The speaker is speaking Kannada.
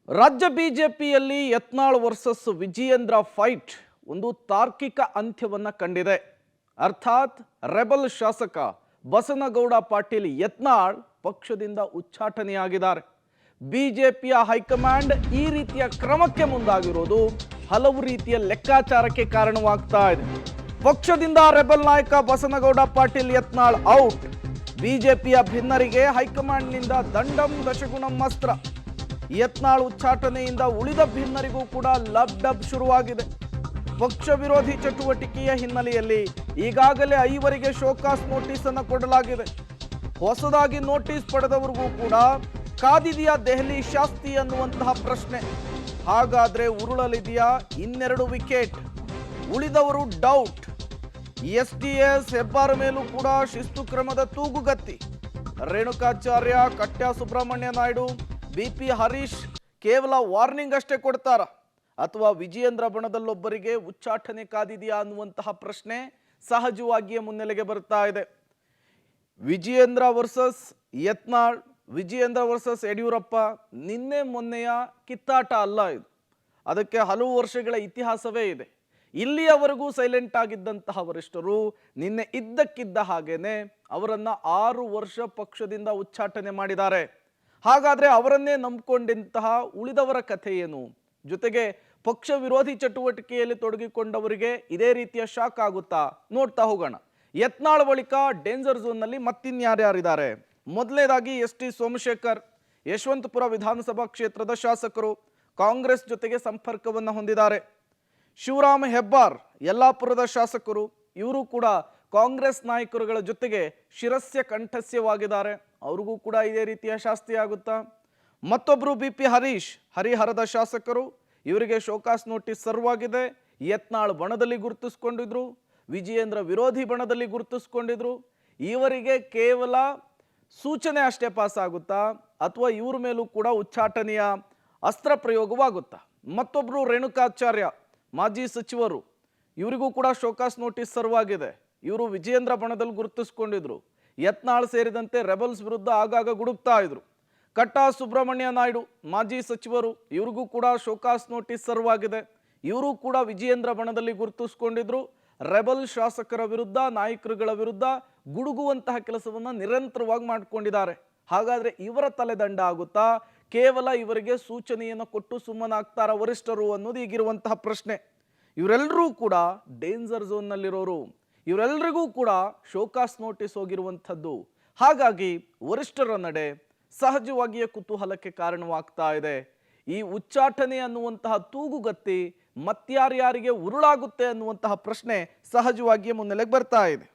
ರಾಜ್ಯ ಬಿಜೆಪಿಯಲ್ಲಿ ಯತ್ನಾಳ್ ವರ್ಸಸ್ ವಿಜಯೇಂದ್ರ ಫೈಟ್ ಒಂದು ತಾರ್ಕಿಕ ಅಂತ್ಯವನ್ನ ಕಂಡಿದೆ. ಅರ್ಥಾತ್ ರೆಬಲ್ ಶಾಸಕ ಬಸನಗೌಡ ಪಾಟೀಲ್ ಯತ್ನಾಳ್ ಪಕ್ಷದಿಂದ ಉಚ್ಚಾಟನೆಯಾಗಿದ್ದಾರೆ. ಬಿಜೆಪಿಯ ಹೈಕಮಾಂಡ್ ಈ ರೀತಿಯ ಕ್ರಮಕ್ಕೆ ಮುಂದಾಗಿರೋದು ಹಲವು ರೀತಿಯ ಲೆಕ್ಕಾಚಾರಕ್ಕೆ ಕಾರಣವಾಗ್ತಾ ಇದೆ. ಪಕ್ಷದಿಂದ ರೆಬಲ್ ನಾಯಕ ಬಸನಗೌಡ ಪಾಟೀಲ್ ಯತ್ನಾಳ್ ಔಟ್. ಬಿಜೆಪಿಯ ಭಿನ್ನರಿಗೆ ಹೈಕಮಾಂಡ್ನಿಂದ ದಂಡಂ ದಶಗುಣಂ ಅಸ್ತ್ರ. ಯತ್ನಾಳ್ ಉಚ್ಚಾಟನೆಯಿಂದ ಉಳಿದ ಭಿನ್ನರಿಗೂ ಕೂಡ ಲಬ್ ಡಬ್ ಶುರುವಾಗಿದೆ. ಪಕ್ಷ ವಿರೋಧಿ ಚಟುವಟಿಕೆಯ ಹಿನ್ನೆಲೆಯಲ್ಲಿ ಈಗಾಗಲೇ 5 ಶೋಕಾಸ್ ನೋಟಿಸ್ ಅನ್ನು ಕೊಡಲಾಗಿದೆ. ಹೊಸದಾಗಿ ನೋಟಿಸ್ ಪಡೆದವರಿಗೂ ಕೂಡ ಕಾದಿದೆಯಾ ದೆಹಲಿ ಶಾಸ್ತಿ ಅನ್ನುವಂತಹ ಪ್ರಶ್ನೆ. ಹಾಗಾದ್ರೆ ಉರುಳಲಿದೆಯಾ 2 ವಿಕೆಟ್? ಉಳಿದವರು ಡೌಟ್. ಎಸ್ಟಿಎಸ್ ಹೆಬ್ಬಾರ್ ಮೇಲೂ ಕೂಡ ಶಿಸ್ತು ಕ್ರಮದ ತೂಗುಗತ್ತಿ. ರೇಣುಕಾಚಾರ್ಯ, ಕಟ್ಯಾ ಸುಬ್ರಹ್ಮಣ್ಯ ನಾಯ್ಡು, ಬಿಪಿ ಹರೀಶ್ ಕೇವಲ ವಾರ್ನಿಂಗ್ ಅಷ್ಟೇ ಕೊಡ್ತಾರ ಅಥವಾ ವಿಜಯೇಂದ್ರ ಬಣದಲ್ಲೊಬ್ಬರಿಗೆ ಉಚ್ಚಾಟನೆ ಕಾದಿದೆಯಾ ಅನ್ನುವಂತಹ ಪ್ರಶ್ನೆ ಸಹಜವಾಗಿಯೇ ಮುನ್ನೆಲೆಗೆ ಬರ್ತಾ ಇದೆ. ವಿಜಯೇಂದ್ರ ವರ್ಸಸ್ ಯತ್ನಾಳ್, ವಿಜಯೇಂದ್ರ ವರ್ಸಸ್ ಯಡಿಯೂರಪ್ಪ ನಿನ್ನೆ ಮೊನ್ನೆಯ ಕಿತ್ತಾಟ ಅಲ್ಲ ಇದು. ಅದಕ್ಕೆ ಹಲವು ವರ್ಷಗಳ ಇತಿಹಾಸವೇ ಇದೆ. ಇಲ್ಲಿಯವರೆಗೂ ಸೈಲೆಂಟ್ ಆಗಿದ್ದಂತಹ ವರಿಷ್ಠರು ನಿನ್ನೆ ಇದ್ದಕ್ಕಿದ್ದ ಹಾಗೇನೆ ಅವರನ್ನ 6 ವರ್ಷ ಪಕ್ಷದಿಂದ ಉಚ್ಚಾಟನೆ ಮಾಡಿದ್ದಾರೆ. ಹಾಗಾದ್ರೆ ಅವರನ್ನೇ ನಂಬಿಕೊಂಡಂತಹ ಉಳಿದವರ ಕಥೆ ಏನು? ಜೊತೆಗೆ ಪಕ್ಷ ವಿರೋಧಿ ಚಟುವಟಿಕೆಯಲ್ಲಿ ತೊಡಗಿಕೊಂಡವರಿಗೆ ಇದೇ ರೀತಿಯ ಶಾಕ್ ಆಗುತ್ತಾ? ನೋಡ್ತಾ ಹೋಗೋಣ. ಯತ್ನಾಳ್ ಬಳಿಕ ಡೇಂಜರ್ ಝೋನ್ ನಲ್ಲಿ ಮತ್ತಿನ್ಯಾರ್ಯಾರಿದ್ದಾರೆ? ಮೊದಲನೇದಾಗಿ ಎಸ್.ಟಿ. ಸೋಮಶೇಖರ್, ಯಶವಂತಪುರ ವಿಧಾನಸಭಾ ಕ್ಷೇತ್ರದ ಶಾಸಕರು, ಕಾಂಗ್ರೆಸ್ ಜೊತೆಗೆ ಸಂಪರ್ಕವನ್ನು ಹೊಂದಿದ್ದಾರೆ. ಶಿವರಾಮ್ ಹೆಬ್ಬಾರ್, ಯಲ್ಲಾಪುರದ ಶಾಸಕರು, ಇವರು ಕೂಡ ಕಾಂಗ್ರೆಸ್ ನಾಯಕರುಗಳ ಜೊತೆಗೆ ಶಿರಸ್ಯ ಕಂಠಸ್ಯವಾಗಿದ್ದಾರೆ. ಅವ್ರಿಗೂ ಕೂಡ ಇದೇ ರೀತಿಯ ಶಾಸ್ತಿ ಆಗುತ್ತಾ? ಮತ್ತೊಬ್ಬರು ಬಿಪಿ ಹರೀಶ್, ಹರಿಹರದ ಶಾಸಕರು, ಇವರಿಗೆ ಶೋಕಾಸ್ ನೋಟಿಸ್ ಸರ್ವಾಗಿದೆ. ಯತ್ನಾಳ್ ಬಣದಲ್ಲಿ ಗುರುತಿಸ್ಕೊಂಡಿದ್ರು, ವಿಜಯೇಂದ್ರ ವಿರೋಧಿ ಬಣದಲ್ಲಿ ಗುರುತಿಸ್ಕೊಂಡಿದ್ರು. ಇವರಿಗೆ ಕೇವಲ ಸೂಚನೆ ಅಷ್ಟೇ ಪಾಸ್ ಆಗುತ್ತಾ ಅಥವಾ ಇವ್ರ ಮೇಲೂ ಕೂಡ ಉಚ್ಚಾಟನೆಯ ಅಸ್ತ್ರ ಪ್ರಯೋಗವಾಗುತ್ತಾ? ಮತ್ತೊಬ್ಬರು ರೇಣುಕಾಚಾರ್ಯ, ಮಾಜಿ ಸಚಿವರು, ಇವರಿಗೂ ಕೂಡ ಶೋಕಾಸ್ ನೋಟಿಸ್ ಸರ್ವಾಗಿದೆ. ಇವರು ವಿಜಯೇಂದ್ರ ಬಣದಲ್ಲಿ ಗುರುತಿಸ್ಕೊಂಡಿದ್ರು. ಯತ್ನಾಳ್ ಸೇರಿದಂತೆ ರೆಬಲ್ಸ್ ವಿರುದ್ಧ ಆಗಾಗ ಗುಡುಕ್ತಾ ಇದ್ರು. ಕಟ್ಟಾ ಸುಬ್ರಹ್ಮಣ್ಯ ನಾಯ್ಡು, ಮಾಜಿ ಸಚಿವರು, ಇವ್ರಿಗೂ ಕೂಡ ಶೋಕಾಸ್ ನೋಟಿಸ್ ಸರ್ವಾಗಿದೆ. ಇವರು ಕೂಡ ವಿಜಯೇಂದ್ರ ಬಣದಲ್ಲಿ ಗುರುತಿಸ್ಕೊಂಡಿದ್ರು. ರೆಬಲ್ ಶಾಸಕರ ವಿರುದ್ಧ, ನಾಯಕರುಗಳ ವಿರುದ್ಧ ಗುಡುಗುವಂತಹ ಕೆಲಸವನ್ನ ನಿರಂತರವಾಗಿ ಮಾಡಿಕೊಂಡಿದ್ದಾರೆ. ಹಾಗಾದ್ರೆ ಇವರ ತಲೆದಂಡ ಆಗುತ್ತಾ? ಕೇವಲ ಇವರಿಗೆ ಸೂಚನೆಯನ್ನು ಕೊಟ್ಟು ಸುಮ್ಮನಾಗ್ತಾರ ವರಿಷ್ಠರು ಅನ್ನೋದು ಈಗಿರುವಂತಹ ಪ್ರಶ್ನೆ. ಇವರೆಲ್ಲರೂ ಕೂಡ ಡೇಂಜರ್ ಝೋನ್ ನಲ್ಲಿರೋರು. ಇವರೆಲ್ಲರಿಗೂ ಕೂಡ ಶೋಕಾಸ್ ನೋಟಿಸ್ ಹೋಗಿರುವಂಥದ್ದು. ಹಾಗಾಗಿ ವರಿಷ್ಠರ ನಡೆ ಸಹಜವಾಗಿಯೇ ಕುತೂಹಲಕ್ಕೆ ಕಾರಣವಾಗ್ತಾ ಇದೆ. ಈ ಉಚ್ಚಾಟನೆ ಅನ್ನುವಂತಹ ತೂಗುಗತ್ತಿ ಮತ್ಯಾರ್ಯಾರಿಗೆ ಉರುಳಾಗುತ್ತೆ ಅನ್ನುವಂತಹ ಪ್ರಶ್ನೆ ಸಹಜವಾಗಿಯೇ ಮುನ್ನೆಲೆಗೆ ಬರ್ತಾ ಇದೆ.